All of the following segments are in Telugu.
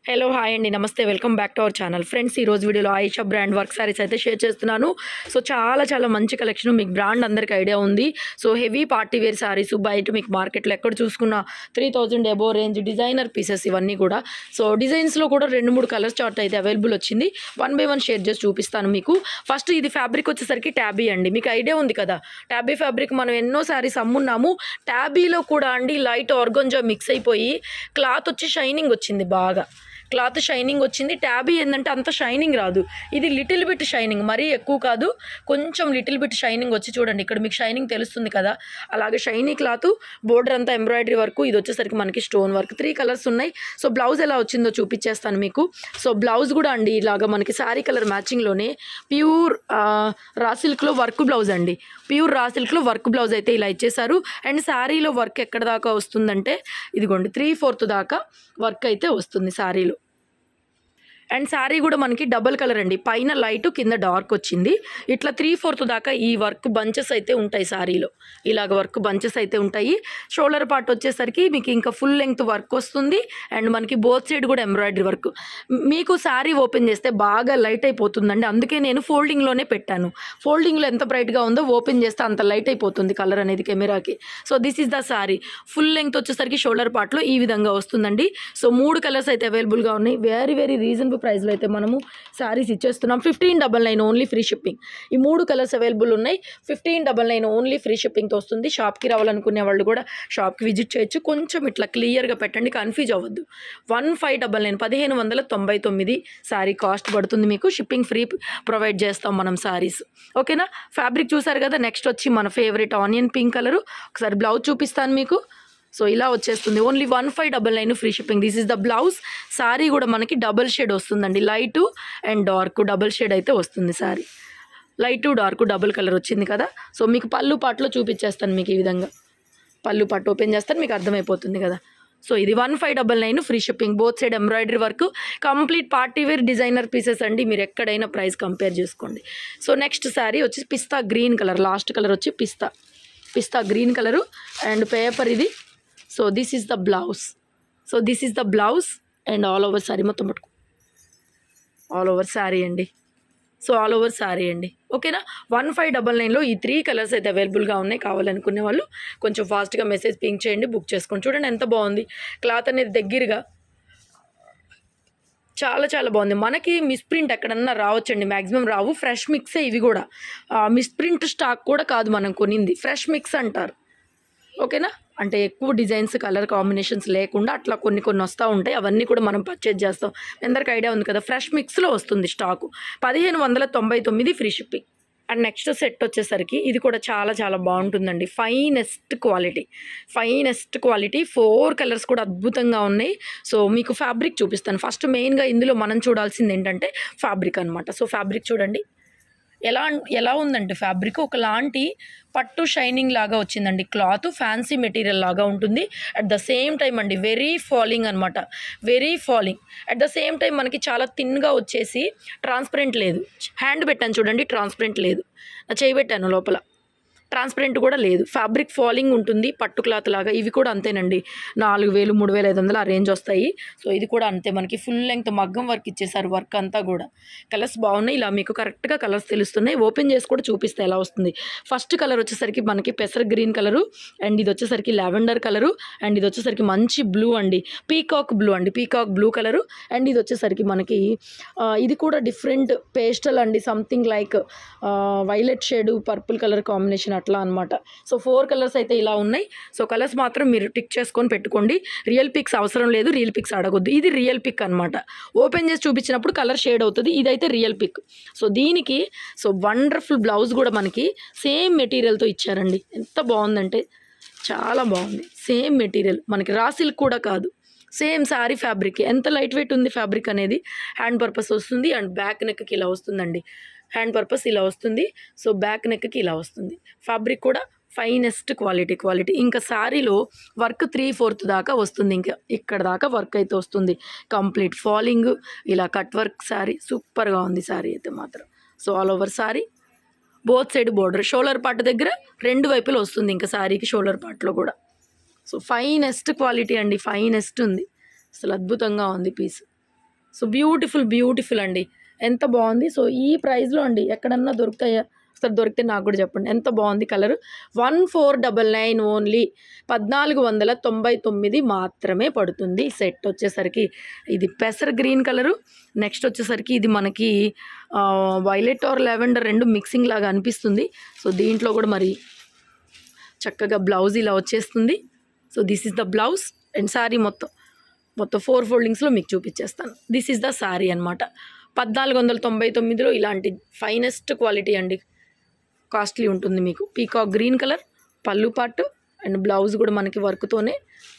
హలో హాయ్ అండి, నమస్తే, welcome back to our channel. Friends, ఈ రోజు వీడియోలో ఆయిషా బ్రాండ్ వర్క్ సారీస్ అయితే షేర్ చేస్తున్నాను. సో చాలా మంచి కలెక్షన్. మీకు బ్రాండ్ అందరికి ఐడియా ఉంది. So heavy party wear saris బయట మీకు మార్కెట్లో ఎక్కడ చూసుకున్న 3000 అబో రేంజ్ డిజైనర్ పీసెస్ ఇవన్నీ కూడా. సో డిజైన్స్లో కూడా 2-3 కలర్స్ చార్ట్ అయితే అవైలబుల్ వచ్చింది. 1 by 1 షేర్ చేసి చూపిస్తాను మీకు. ఫస్ట్ ఇది ఫ్యాబ్రిక్ వచ్చేసరికి ట్యాబీ అండి. మీకు ఐడియా ఉంది కదా, ట్యాబీ ఫ్యాబ్రిక్ మనం ఎన్నో సారీస్ అమ్మున్నాము. ట్యాబీలో కూడా అండి లైట్ ఆర్గంజా మిక్స్ అయిపోయి క్లాత్ వచ్చి షైనింగ్ వచ్చింది, బాగా క్లాత్ షైనింగ్ వచ్చింది. ట్యాబీ ఏంటంటే అంత షైనింగ్ రాదు, ఇది లిటిల్ బిట్ షైనింగ్, మరీ ఎక్కువ కాదు, కొంచెం లిటిల్ బిట్ షైనింగ్ వచ్చి చూడండి, ఇక్కడ మీకు షైనింగ్ తెలుస్తుంది కదా, అలాగే షైనీ క్లాత్, బోర్డర్ అంతా ఎంబ్రాయిడరీ వర్క్. ఇది వచ్చేసరికి మనకి స్టోన్ వర్క్. 3 కలర్స్ ఉన్నాయి. సో బ్లౌజ్ ఎలా వచ్చిందో చూపించేస్తాను మీకు. సో బ్లౌజ్ కూడా అండి ఇలాగా మనకి శారీ కలర్ మ్యాచింగ్లోనే ప్యూర్ రా సిల్క్లో వర్క్ బ్లౌజ్ అండి. ప్యూర్ రా సిల్క్లో వర్క్ బ్లౌజ్ అయితే ఇలా ఇచ్చేసారు. అండ్ శారీలో వర్క్ ఎక్కడ దాకా వస్తుందంటే ఇదిగోండి 3/4 దాకా వర్క్ అయితే వస్తుంది శారీలో. అండ్ శారీ కూడా మనకి డబల్ కలర్ అండి, పైన లైట్ కింద డార్క్ వచ్చింది. ఇట్లా 3/4 దాకా ఈ వర్క్ బంచెస్ అయితే ఉంటాయి శారీలో, ఇలాగ వర్క్ బంచెస్ అయితే ఉంటాయి. షోల్డర్ పార్ట్ వచ్చేసరికి మీకు ఇంకా ఫుల్ లెంగ్త్ వర్క్ వస్తుంది. అండ్ మనకి బోత్ సైడ్ కూడా ఎంబ్రాయిడరీ వర్క్. మీకు శారీ ఓపెన్ చేస్తే బాగా లైట్ అయిపోతుందండి, అందుకే నేను ఫోల్డింగ్లోనే పెట్టాను. ఫోల్డింగ్లో ఎంత బ్రైట్గా ఉందో ఓపెన్ చేస్తే అంత లైట్ అయిపోతుంది కలర్ అనేది కెమెరాకి. So this is the sari. Full length వచ్చేసరికి షోల్డర్ పార్ట్లో ఈ విధంగా వస్తుందండి. సో 3 కలర్స్ అయితే అవైలబుల్గా ఉన్నాయి. వెరీ రీజనబుల్ ప్రైస్లో అయితే మనము శారీస్ ఇచ్చేస్తున్నాం. 1599 ఓన్లీ ఫ్రీ షిప్పింగ్. ఈ 3 కలర్స్ అవైలబుల్ ఉన్నాయి. 1599 ఓన్లీ ఫ్రీ షిప్పింగ్తో వస్తుంది. షాప్కి రావాలనుకునే వాళ్ళు కూడా షాప్కి విజిట్ చేయొచ్చు. కొంచెం ఇట్లా క్లియర్గా పెట్టండి, కన్ఫ్యూజ్ అవ్వద్దు. 1599 1599 శారీ కాస్ట్ పడుతుంది మీకు. షిప్పింగ్ ఫ్రీ ప్రొవైడ్ చేస్తాం మనం శారీస్, ఓకేనా. ఫ్యాబ్రిక్ చూసారు కదా. నెక్స్ట్ వచ్చి మన ఫేవరెట్ ఆనియన్ పింక్ కలరు. ఒకసారి బ్లౌజ్ చూపిస్తాను మీకు. సో ఇలా వచ్చేస్తుంది. Only 1599 free shipping. This is the blouse. Sari కూడా మనకి డబల్ షేడ్ వస్తుందండి, light and dark double shade అయితే వస్తుంది sari. Light dark double colour వచ్చింది కదా. సో మీకు పళ్ళు పాటలో చూపించేస్తాను మీకు ఈ విధంగా. పళ్ళు పాటు ఓపెన్ చేస్తాను, మీకు అర్థమైపోతుంది కదా. సో ఇది 1599 free shipping. Both side embroidery work, complete party wear designer pieces అండి. మీరు ఎక్కడైనా ప్రైస్ కంపేర్ చేసుకోండి. సో నెక్స్ట్ శారీ వచ్చి pista green colour, last colour వచ్చి pista green colour and paper ఇది. So this is the blouse. And all over sari మొత్తం పట్టుకో, ఆల్ ఓవర్ శారీ అండి. సో ఆల్ ఓవర్ శారీ అండి, ఓకేనా. 1599లో ఈ 3 కలర్స్ అయితే అవైలబుల్గా ఉన్నాయి. కావాలనుకునే వాళ్ళు కొంచెం ఫాస్ట్గా మెసేజ్ పింక్ చేయండి, బుక్ చేసుకోండి. చూడండి ఎంత బాగుంది క్లాత్ అనేది, దగ్గరగా చాలా బాగుంది. మనకి మిస్ప్రింట్ ఎక్కడన్నా రావచ్చండి, మ్యాక్సిమం రావు. ఫ్రెష్ మిక్సే ఇవి కూడా, మిస్ప్రింట్ స్టాక్ కూడా కాదు మనం కొనింది, ఫ్రెష్ మిక్స్ అంటారు, ఓకేనా. అంటే ఎక్కువ డిజైన్స్ కలర్ కాంబినేషన్స్ లేకుండా అట్లా కొన్ని వస్తూ ఉంటాయి. అవన్నీ కూడా మనం పర్చేజ్ చేస్తాం. అందరికి ఐడియా ఉంది కదా. ఫ్రెష్ మిక్స్లో వస్తుంది stock. 1599 free shipping. And next set వచ్చేసరికి ఇది కూడా చాలా బాగుంటుందండి. ఫైనెస్ట్ క్వాలిటీ 4 కలర్స్ కూడా అద్భుతంగా ఉన్నాయి. సో మీకు ఫ్యాబ్రిక్ చూపిస్తాను. ఫస్ట్ మెయిన్గా ఇందులో మనం చూడాల్సింది ఏంటంటే ఫ్యాబ్రిక్ అనమాట. సో ఫ్యాబ్రిక్ చూడండి ఎలా ఉందంటే, ఫ్యాబ్రిక్ ఒకలాంటి పట్టు షైనింగ్ లాగా వచ్చిందండి. క్లాత్ ఫ్యాన్సీ మెటీరియల్ లాగా ఉంటుంది. అట్ ద సేమ్ టైం అండి వెరీ ఫాలింగ్ అనమాట, అట్ ద సేమ్ టైం మనకి చాలా థిన్గా వచ్చేసి ట్రాన్స్పరెంట్ లేదు. హ్యాండ్ పెట్టాను చూడండి, ట్రాన్స్పరెంట్ లేదు. నా చేయి పెట్టాను లోపల, ట్రాన్స్పరెంట్ కూడా లేదు. ఫ్యాబ్రిక్ ఫాలింగ్ ఉంటుంది, పట్టు క్లాత్ లాగా. ఇవి కూడా అంతేనండి, 4000 3500 ఆ రేంజ్ వస్తాయి. సో ఇది కూడా అంతే, మనకి ఫుల్ లెంగ్త్ మగ్గం వర్క్ ఇచ్చేసారు. వర్క్ అంతా కూడా కలర్స్ బాగున్నాయి. ఇలా మీకు కరెక్ట్గా కలర్స్ తెలుస్తున్నాయి. ఓపెన్ చేసి కూడా చూపిస్తే ఎలా వస్తుంది. ఫస్ట్ కలర్ వచ్చేసరికి మనకి పెసర్ గ్రీన్ కలరు, అండ్ ఇది వచ్చేసరికి లావెండర్ కలరు, అండ్ ఇది వచ్చేసరికి మంచి బ్లూ అండి, పీకాక్ బ్లూ కలరు. అండ్ ఇది వచ్చేసరికి మనకి ఇది కూడా డిఫరెంట్ పేస్టల్ అండి, something like violet shade purple colour combination అట్లా అనమాట. సో 4 కలర్స్ అయితే ఇలా ఉన్నాయి. సో కలర్స్ మాత్రం మీరు టిక్ చేసుకొని పెట్టుకోండి. రియల్ పిక్స్ అవసరం లేదు, రియల్ పిక్స్ అడగొద్దు. ఇది రియల్ పిక్ అనమాట. ఓపెన్ చేసి చూపించినప్పుడు కలర్ షేడ్ అవుతుంది, ఇదైతే రియల్ పిక్. సో దీనికి వండర్ఫుల్ బ్లౌజ్ కూడా మనకి సేమ్ మెటీరియల్తో ఇచ్చారండి. ఎంత బాగుందంటే చాలా బాగుంది. సేమ్ మెటీరియల్, మనకి రా సిల్క్ కూడా కాదు, సేమ్ శారీ ఫ్యాబ్రిక్. ఎంత లైట్ వెయిట్ ఉంది ఫ్యాబ్రిక్ అనేది. హ్యాండ్ పర్పస్ వస్తుంది అండ్ బ్యాక్ నెక్కి ఇలా వస్తుందండి. హ్యాండ్ పర్పస్ ఇలా వస్తుంది. సో బ్యాక్ నెక్కి ఇలా వస్తుంది. ఫ్యాబ్రిక్ కూడా ఫైనెస్ట్ క్వాలిటీ. ఇంకా శారీలో వర్క్ 3/4 దాకా వస్తుంది. ఇంకా ఇక్కడ దాకా వర్క్ అయితే వస్తుంది. కంప్లీట్ ఫాలింగ్, ఇలా కట్ వర్క్ శారీ. సూపర్గా ఉంది శారీ అయితే మాత్రం. So all over sari, both side border, shoulder part దగ్గర 2 వైపులు వస్తుంది. ఇంకా శారీకి షోల్డర్ పార్ట్లో కూడా. సో ఫైనెస్ట్ క్వాలిటీ అండి, ఫైనెస్ట్ ఉంది. అసలు అద్భుతంగా ఉంది పీస్. సో బ్యూటిఫుల్ అండి, ఎంత బాగుంది. సో ఈ ప్రైస్లో అండి ఎక్కడన్నా దొరుకుతాయా? ఒకసారి దొరికితే నాకు కూడా చెప్పండి. ఎంత బాగుంది కలరు. 1499 ఓన్లీ, 1499 మాత్రమే పడుతుంది. సెట్ వచ్చేసరికి ఇది పెసర్ గ్రీన్ కలరు, నెక్స్ట్ వచ్చేసరికి ఇది మనకి వైలెట్ ఆర్ లెవెండర్ రెండు మిక్సింగ్ లాగా అనిపిస్తుంది. సో దీంట్లో కూడా మరి చక్కగా బ్లౌజ్ ఇలా వచ్చేస్తుంది. So this is the blouse and sari మొత్తం 4 ఫోల్డింగ్స్లో మీకు చూపించేస్తాను. దిస్ ఈజ్ ద శారీ అనమాట. 1499లో ఇలాంటి ఫైనెస్ట్ క్వాలిటీ అండి, కాస్ట్లీ ఉంటుంది మీకు. పీకాక్ గ్రీన్ కలర్ పళ్ళు పాటు అండ్ బ్లౌజ్ కూడా మనకి వర్క్తోనే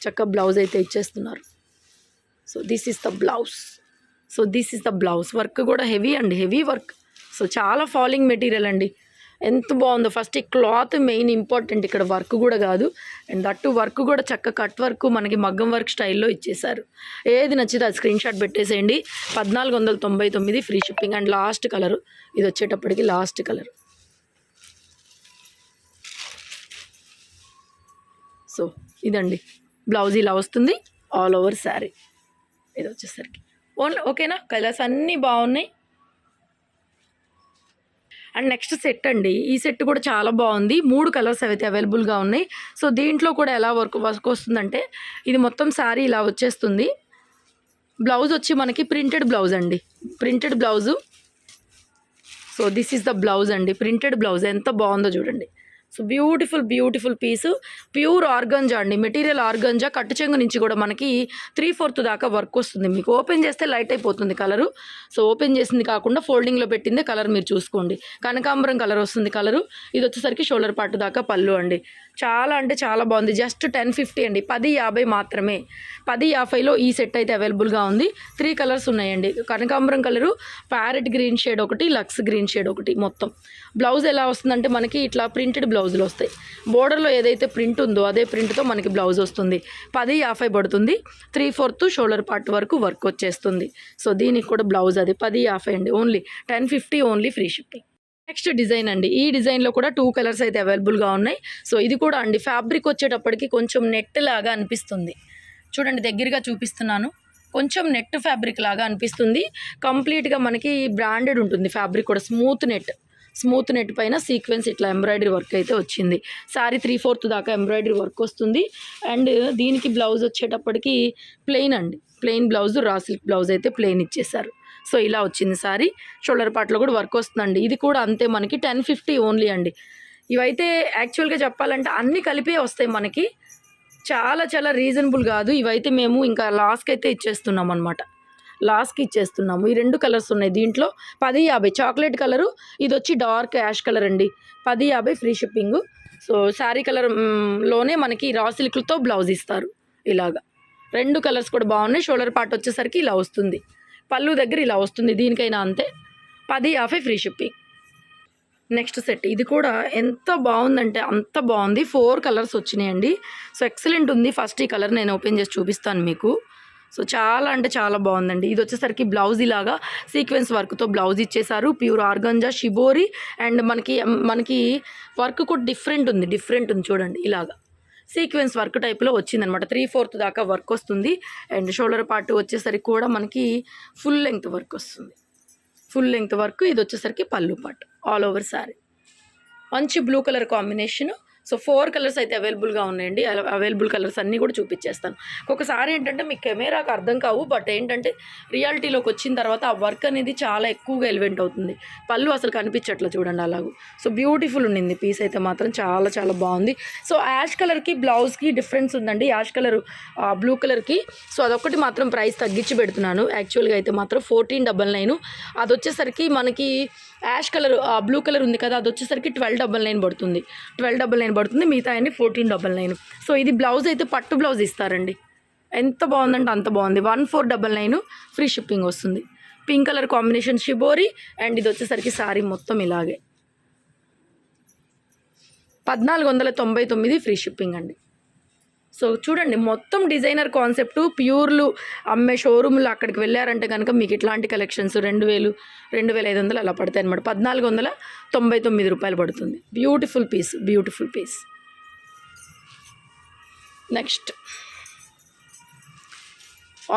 చక్కగా బ్లౌజ్ అయితే ఇచ్చేస్తున్నారు. So this is the blouse. Work కూడా హెవీ అండి, హెవీ వర్క్. సో చాలా ఫాలింగ్ మెటీరియల్ అండి, ఎంత బాగుందో. ఫస్ట్ ఈ క్లాత్ మెయిన్ ఇంపార్టెంట్, ఇక్కడ వర్క్ కూడా కాదు. అండ్ దట్టు వర్క్ కూడా చక్క కట్ వర్క్ మనకి మగ్గం వర్క్ స్టైల్లో ఇచ్చేసారు. ఏది నచ్చితే అది స్క్రీన్ షాట్ పెట్టేసేయండి. 1499 free shipping. And last colour ఇది వచ్చేటప్పటికి లాస్ట్ కలర్. సో ఇదండి బ్లౌజ్ ఇలా వస్తుంది, ఆల్ ఓవర్ శారీ ఇది వచ్చేసరికి ఓన్లీ. ఓకేనా, కలర్స్ అన్నీ బాగున్నాయి. అండ్ నెక్స్ట్ సెట్ అండి, ఈ సెట్ కూడా చాలా బాగుంది. 3 కలర్స్ అయితే అవైలబుల్గా ఉన్నాయి. సో దీంట్లో కూడా ఎలా వర్క్ వస్తుందంటే ఇది మొత్తం శారీ ఇలా వచ్చేస్తుంది. బ్లౌజ్ వచ్చి మనకి ప్రింటెడ్ బ్లౌజ్ అండి, printed blouse. So this is the blouse అండి, ప్రింటెడ్ బ్లౌజ్. ఎంత బాగుందో చూడండి. సో బ్యూటిఫుల్ పీసు, ప్యూర్ ఆర్గంజా అండి, మెటీరియల్ ఆర్గంజా. కట్టు చెంగు నుంచి కూడా మనకి 3/4 దాకా వర్క్ వస్తుంది. మీకు ఓపెన్ చేస్తే లైట్ అయిపోతుంది కలరు. సో ఓపెన్ చేసింది కాకుండా ఫోల్డింగ్లో పెట్టిందే కలర్ మీరు చూసుకోండి. కనకాంబరం కలర్ వస్తుంది కలరు. ఇది వచ్చేసరికి షోల్డర్ పార్ట్ దాకా పళ్ళు అండి. చాలా అంటే చాలా బాగుంది. జస్ట్ 1050 అండి, 1050 మాత్రమే. 1050లో ఈ సెట్ అయితే అవైలబుల్గా ఉంది. 3 కలర్స్ ఉన్నాయండి, కనకాంబరం కలరు, ప్యారెట్ గ్రీన్ షేడ్ ఒకటి, లక్స్ గ్రీన్ షేడ్ ఒకటి. మొత్తం బ్లౌజ్ ఎలా వస్తుందంటే మనకి ఇట్లా ప్రింటెడ్ బ్లౌజులు వస్తాయి. బోర్డర్లో ఏదైతే ప్రింట్ ఉందో అదే ప్రింట్తో మనకి బ్లౌజ్ వస్తుంది. 1050 పడుతుంది. 3/4 షోల్డర్ పార్ట్ వరకు వర్క్ వచ్చేస్తుంది. సో దీనికి కూడా బ్లౌజ్ అది 1050 అండి, only 1050 only free shipping. Next design అండి, ఈ డిజైన్లో కూడా 2 కలర్స్ అయితే అవైలబుల్గా ఉన్నాయి. సో ఇది కూడా అండి ఫ్యాబ్రిక్ వచ్చేటప్పటికి కొంచెం నెట్ లాగా అనిపిస్తుంది. చూడండి దగ్గరగా చూపిస్తున్నాను, కొంచెం నెట్ ఫ్యాబ్రిక్ లాగా అనిపిస్తుంది. కంప్లీట్గా మనకి బ్రాండెడ్ ఉంటుంది ఫ్యాబ్రిక్ కూడా. స్మూత్ నెట్ పైన సీక్వెన్స్ ఇట్లా ఎంబ్రాయిడరీ వర్క్ అయితే వచ్చింది. శారీ 3/4 దాకా ఎంబ్రాయిడరీ వర్క్ వస్తుంది. అండ్ దీనికి బ్లౌజ్ వచ్చేటప్పటికి ప్లెయిన్ అండి, plain blouse, raw silk blouse అయితే ప్లెయిన్ ఇచ్చేసారు. సో ఇలా వచ్చింది శారీ. షోల్డర్ పార్ట్లో కూడా వర్క్ వస్తుందండి. ఇది కూడా అంతే మనకి 1050 ఓన్లీ అండి. ఇవైతే యాక్చువల్గా చెప్పాలంటే అన్నీ కలిపే వస్తాయి మనకి, చాలా రీజనబుల్ కాదు. ఇవైతే మేము ఇంకా లాస్కి అయితే ఇచ్చేస్తున్నాం అనమాట, లాస్ట్కి ఇచ్చేస్తున్నాము. ఈ 2 కలర్స్ ఉన్నాయి దీంట్లో. 1050 చాక్లెట్ కలరు, ఇది వచ్చి డార్క్ యాష్ కలర్ అండి. 1050 free shipping. So sari colour లోనే మనకి రా సిల్క్లతో బ్లౌజ్ ఇస్తారు ఇలాగా. 2 కలర్స్ కూడా బాగున్నాయి. షోల్డర్ పార్ట్ వచ్చేసరికి ఇలా వస్తుంది, పళ్ళు దగ్గర ఇలా వస్తుంది. దీనికైనా అంతే 1050 ఫ్రీ షిప్పింగ్. నెక్స్ట్ సెట్ ఇది కూడా ఎంత బాగుందంటే అంత బాగుంది. 4 కలర్స్ వచ్చినాయండి. సో ఎక్సలెంట్ ఉంది. ఫస్ట్ ఈ కలర్ నేను ఓపెన్ చేసి చూపిస్తాను మీకు. సో చాలా అంటే చాలా బాగుందండి. ఇది వచ్చేసరికి బ్లౌజ్ ఇలాగా సీక్వెన్స్ వర్క్తో బ్లౌజ్ ఇచ్చేసారు. Pure organza shibori. అండ్ మనకి వర్క్ కూడా డిఫరెంట్ ఉంది చూడండి. ఇలాగా సీక్వెన్స్ వర్క్ టైప్లో వచ్చిందనమాట. 3/4 దాకా వర్క్ వస్తుంది. అండ్ షోల్డర్ పార్ట్ వచ్చేసరికి కూడా మనకి ఫుల్ లెంగ్త్ వర్క్ వస్తుంది. ఇది వచ్చేసరికి పళ్ళు పార్ట్ ఆల్ ఓవర్ శారీ. మంచి blue colour combination. So 4 colours అయితే అవైలబుల్గా ఉన్నాయండి. అవైలబుల్ కలర్స్ అన్నీ కూడా చూపించేస్తాను. ఒక్కొక్కసారి ఏంటంటే మీకు కెమెరాకి అర్థం కావు, బట్ ఏంటంటే రియాలిటీలోకి వచ్చిన తర్వాత ఆ వర్క్ అనేది చాలా ఎక్కువగా ఎలివెంట్ అవుతుంది. పళ్ళు అసలు కనిపించట్లా చూడండి అలాగూ. సో బ్యూటిఫుల్ ఉండింది పీస్ అయితే మాత్రం, చాలా బాగుంది. సో యాష్ కలర్కి బ్లౌజ్కి డిఫరెన్స్ ఉందండి. యాష్ కలర్ బ్లూ కలర్కి. సో అదొకటి మాత్రం ప్రైస్ తగ్గించి పెడుతున్నాను. యాక్చువల్గా అయితే మాత్రం 1499. అది వచ్చేసరికి మనకి యాష్ కలర్ బ్లూ కలర్ ఉంది కదా, అది వచ్చేసరికి 1299 పడుతుంది. 1299 పడుతుంది, మిగతా అన్ని 1499. సో ఇది బ్లౌజ్ అయితే పట్టు బ్లౌజ్ ఇస్తారండి. ఎంత బాగుందంటే అంత బాగుంది. 1499 ఫ్రీ షిప్పింగ్ వస్తుంది. Pink colour combination shibori. And ఇది వచ్చేసరికి శారీ మొత్తం ఇలాగే 1499 ఫ్రీ షిప్పింగ్ అండి. సో చూడండి మొత్తం డిజైనర్ కాన్సెప్ట్, ప్యూర్లు అమ్మే షోరూమ్లు అక్కడికి వెళ్ళారంటే కనుక మీకు ఇట్లాంటి కలెక్షన్స్ 2000, 2500 అలా పడతాయి అనమాట. 1499 రూపాయలు పడుతుంది. Beautiful piece. Next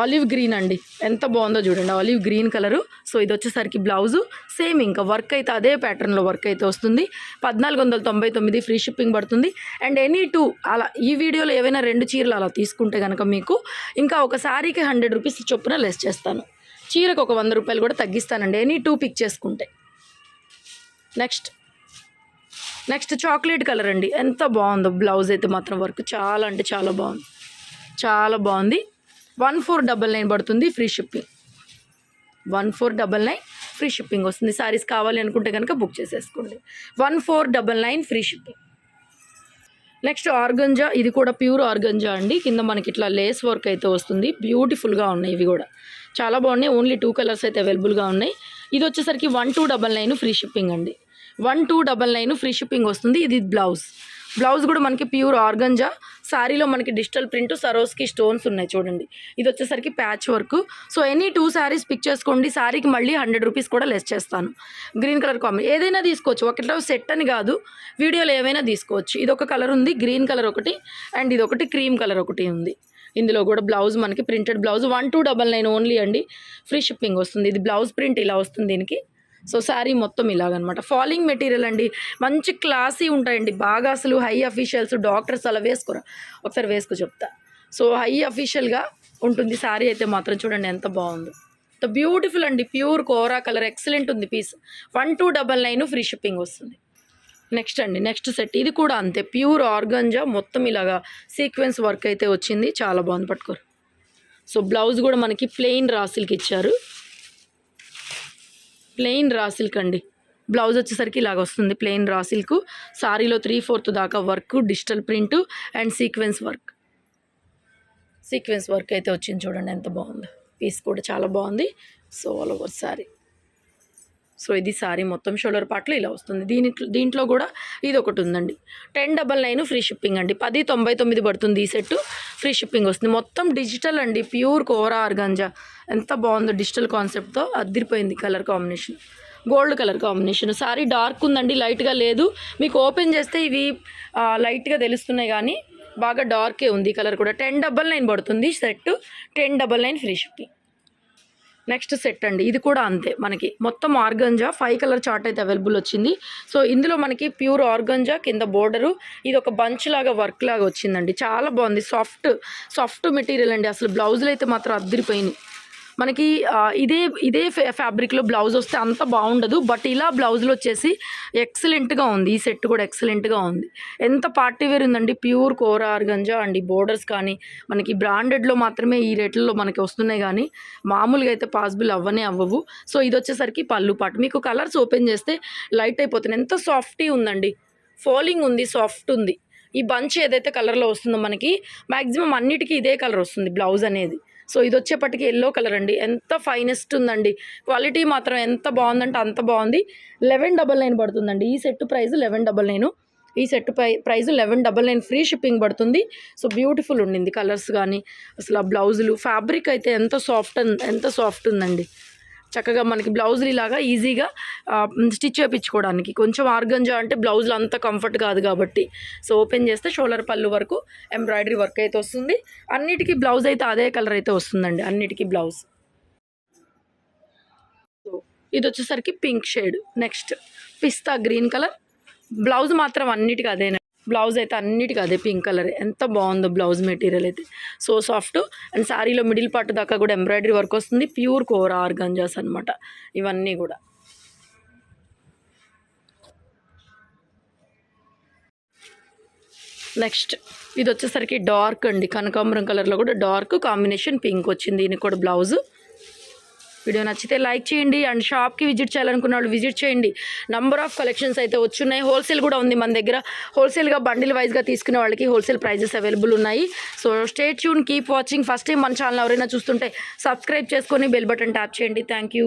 olive green అండి, ఎంత బాగుందో చూడండి, ఆలివ్ గ్రీన్ కలరు. సో ఇది వచ్చేసరికి బ్లౌజు సేమ్, ఇంకా వర్క్ అయితే అదే ప్యాటర్న్లో వర్క్ అయితే వస్తుంది. 1499 ఫ్రీ షిప్పింగ్ పడుతుంది. అండ్ ఎనీ 2 అలా ఈ వీడియోలో ఏవైనా 2 చీరలు అలా తీసుకుంటే కనుక మీకు ఇంకా ఒక శారీకి 100 రూపీస్ చొప్పున లెస్ చేస్తాను. చీరకు ఒక 100 రూపాయలు కూడా తగ్గిస్తానండి ఎనీ 2 పిక్ చేసుకుంటే. నెక్స్ట్ చాక్లెట్ కలర్ అండి, ఎంత బాగుందో బ్లౌజ్ అయితే మాత్రం వర్క్ చాలా అంటే చాలా బాగుంది, చాలా బాగుంది. 1499 పడుతుంది ఫ్రీ షిప్పింగ్. 1499 ఫ్రీ షిప్పింగ్ వస్తుంది. సారీస్ కావాలి అనుకుంటే కనుక బుక్ చేసేసుకోండి. 1499 ఫ్రీ షిప్పింగ్. నెక్స్ట్ ఆర్గంజా, ఇది కూడా ప్యూర్ ఆర్గంజా అండి. కింద మనకి ఇట్లా లేస్ వర్క్ అయితే వస్తుంది. బ్యూటిఫుల్గా ఉన్నాయి, ఇవి కూడా చాలా బాగున్నాయి. ఓన్లీ 2 కలర్స్ అయితే అవైలబుల్గా ఉన్నాయి. ఇది వచ్చేసరికి 1299 ఫ్రీ షిప్పింగ్ అండి. 1299 ఫ్రీ షిప్పింగ్ వస్తుంది. ఇది బ్లౌజ్ కూడా మనకి ప్యూర్ ఆర్గంజా. శారీలో మనకి డిజిటల్ ప్రింట్, సరోస్కి స్టోన్స్ ఉన్నాయి చూడండి. ఇది వచ్చేసరికి patch work. So any 2 saris pick చేసుకోండి. శారీకి మళ్ళీ 100 రూపీస్ కూడా లెస్ చేస్తాను. గ్రీన్ కలర్ కాంబినేషన్ ఏదైనా తీసుకోవచ్చు, ఒకటిలో సెట్ అని కాదు, వీడియోలో ఏమైనా తీసుకోవచ్చు. ఇది ఒక కలర్ ఉంది, గ్రీన్ కలర్ ఒకటి, అండ్ ఇది ఒకటి క్రీమ్ కలర్ ఒకటి ఉంది. ఇందులో కూడా బ్లౌజ్ మనకి ప్రింటెడ్ బ్లౌజ్ 1299 ఓన్లీ అండి. ఫ్రీ షిప్పింగ్ వస్తుంది. ఇది బ్లౌజ్ ప్రింట్ ఇలా వస్తుంది దీనికి. సో శారీ మొత్తం ఇలాగనమాట. ఫాలింగ్ మెటీరియల్ అండి, మంచి క్లాసీ ఉంటాయండి బాగా. అసలు హై అఫీషియల్స్, డాక్టర్స్ అలా వేసుకోరా, ఒకసారి వేసుకో చెప్తా. సో హై అఫీషియల్గా ఉంటుంది శారీ అయితే మాత్రం. చూడండి ఎంత బాగుందో, బ్యూటిఫుల్ అండి. ప్యూర్ కోరా కలర్, ఎక్సలెంట్ ఉంది పీస్. 1299 ఫ్రీ షిప్పింగ్ వస్తుంది. నెక్స్ట్ సెట్, ఇది కూడా అంతే, ప్యూర్ ఆర్గంజా, మొత్తం ఇలాగా సీక్వెన్స్ వర్క్ అయితే వచ్చింది, చాలా బాగుంది. పట్టుకోరు. సో బ్లౌజ్ కూడా మనకి ప్లెయిన్ రాసిల్కి ఇచ్చారు, ప్లెయిన్ రాసిల్క్ అండి. బ్లౌజ్ వచ్చేసరికి ఇలాగ వస్తుంది, ప్లెయిన్ రాసిల్కు. సారీలో 3/4 దాకా work, digital print and sequence work అయితే వచ్చింది. చూడండి ఎంత బాగుందో, పీస్ కూడా చాలా బాగుంది. So all over sorry. So ఇది సారీ మొత్తం షోల్డర్ పార్ట్లో ఇలా వస్తుంది. దీంట్లో కూడా ఇది ఒకటి ఉందండి. 1099 ఫ్రీ షిప్పింగ్ అండి. 1099 పడుతుంది ఈ సెట్, ఫ్రీ షిప్పింగ్ వస్తుంది. మొత్తం డిజిటల్ అండి, ప్యూర్ కోరా ఆర్గంజా. ఎంత బాగుందో, డిజిటల్ కాన్సెప్ట్తో అదిరిపోయింది. Colour combination gold colour combination. Sorry dark ఉందండి, లైట్గా లేదు. మీకు ఓపెన్ చేస్తే ఇవి లైట్గా తెలుస్తున్నాయి, కానీ బాగా డార్కే ఉంది. కలర్ కూడా 1099 పడుతుంది set. 1099 free shipping. Next set అండి, ఇది కూడా అంతే, మనకి మొత్తం ఆర్గంజా 5 కలర్ చార్ట్ అయితే అవైలబుల్ వచ్చింది. సో ఇందులో మనకి ప్యూర్ ఆర్గంజా, కింద బోర్డరు, ఇది ఒక బంచ్ లాగా వర్క్ లాగా వచ్చిందండి. చాలా బాగుంది, సాఫ్ట్ మెటీరియల్ అండి. అసలు బ్లౌజులు అయితే మాత్రం అద్దరిపోయినాయి. మనకి ఇదే ఫ్యాబ్రిక్లో బ్లౌజ్ వస్తే అంత బాగుండదు, బట్ ఇలా బ్లౌజులు వచ్చేసి ఎక్సలెంట్గా ఉంది. ఈ సెట్ కూడా ఎక్సలెంట్గా ఉంది. ఎంత పార్టీ వేర్ ఉందండి, ప్యూర్ కోరా ఆర్గంజా అండి. బోర్డర్స్ కానీ మనకి బ్రాండెడ్లో మాత్రమే ఈ రేట్లలో మనకి వస్తున్నాయి, కానీ మామూలుగా అయితే పాసిబుల్ అవ్వవు. సో ఇది వచ్చేసరికి పళ్ళు పాటు. మీకు కలర్స్ ఓపెన్ చేస్తే లైట్ అయిపోతుంది. ఎంత సాఫ్టీ ఉందండి, ఫోలింగ్ ఉంది, సాఫ్ట్ ఉంది. ఈ బంచ్ ఏదైతే కలర్లో వస్తుందో మనకి మ్యాక్సిమం అన్నిటికీ ఇదే కలర్ వస్తుంది బ్లౌజ్ అనేది. సో ఇది వచ్చేపటికి ఎల్లో కలర్ అండి, ఎంత ఫైనెస్ట్ ఉందండి. క్వాలిటీ మాత్రం ఎంత బాగుందంటే అంత బాగుంది. 1199 పడుతుందండి ఈ సెట్ ప్రైస్. 1199 ఈ సెట్ ప్రైస్ 1199 ఫ్రీ షిప్పింగ్ పడుతుంది. సో బ్యూటిఫుల్ ఉండింది కలర్స్ కానీ, అసలు ఆ బ్లౌజులు ఫ్యాబ్రిక్ అయితే ఎంత సాఫ్ట్ ఉందండి. చక్కగా మనకి బ్లౌజులు ఇలాగా ఈజీగా స్టిచ్ చేయించుకోవడానికి. కొంచెం ఆర్గంజా అంటే బ్లౌజులు అంత కంఫర్ట్ కాదు కాబట్టి. సో ఓపెన్ చేస్తే షోల్డర్ పళ్ళు వరకు ఎంబ్రాయిడరీ వర్క్ అయితే వస్తుంది. అన్నిటికీ బ్లౌజ్ అయితే అదే కలర్ అయితే వస్తుందండి, అన్నిటికీ బ్లౌజ్. సో ఇది వచ్చేసరికి పింక్ షేడ్. నెక్స్ట్ పిస్తా గ్రీన్ కలర్. బ్లౌజ్ మాత్రం అన్నిటికీ అదేనండి, బ్లౌజ్ అయితే అన్నిటికీ అదే పింక్ కలర్. ఎంత బాగుందో బ్లౌజ్ మెటీరియల్ అయితే, సో సాఫ్ట్. అండ్ శారీలో మిడిల్ పార్ట్ దాకా కూడా ఎంబ్రాయిడరీ వర్క్ వస్తుంది. ప్యూర్ కోరా ఆర్గంజాస్ అనమాట ఇవన్నీ కూడా. నెక్స్ట్ ఇది వచ్చేసరికి డార్క్ అండి, కనకాంబరం కలర్లో కూడా డార్క్ కాంబినేషన్ పింక్ వచ్చింది. దీనికి కూడా బ్లౌజు. వీడియో నచ్చితే లైక్ చేయండి. అండ్ షాప్కి విజిట్ చేయాలనుకున్న వాళ్ళు విజిట్ చేయండి. నంబర్ ఆఫ్ కలెక్షన్స్ అయితే వచ్చున్నాయి. హోల్సేల్ కూడా ఉంది మన దగ్గర. హోల్సేల్గా బండిల్ వైజ్గా తీసుకునే వాళ్ళకి హోల్సేల్ ప్రైజెస్ అవైలబుల్ ఉన్నాయి. So stay tune, keep watching. First time మన ఛానల్ ఎవరైనా చూస్తుంటే సబ్స్క్రైబ్ చేసుకొని బెల్ బటన్ ట్యాప్ చేయండి. Thank you.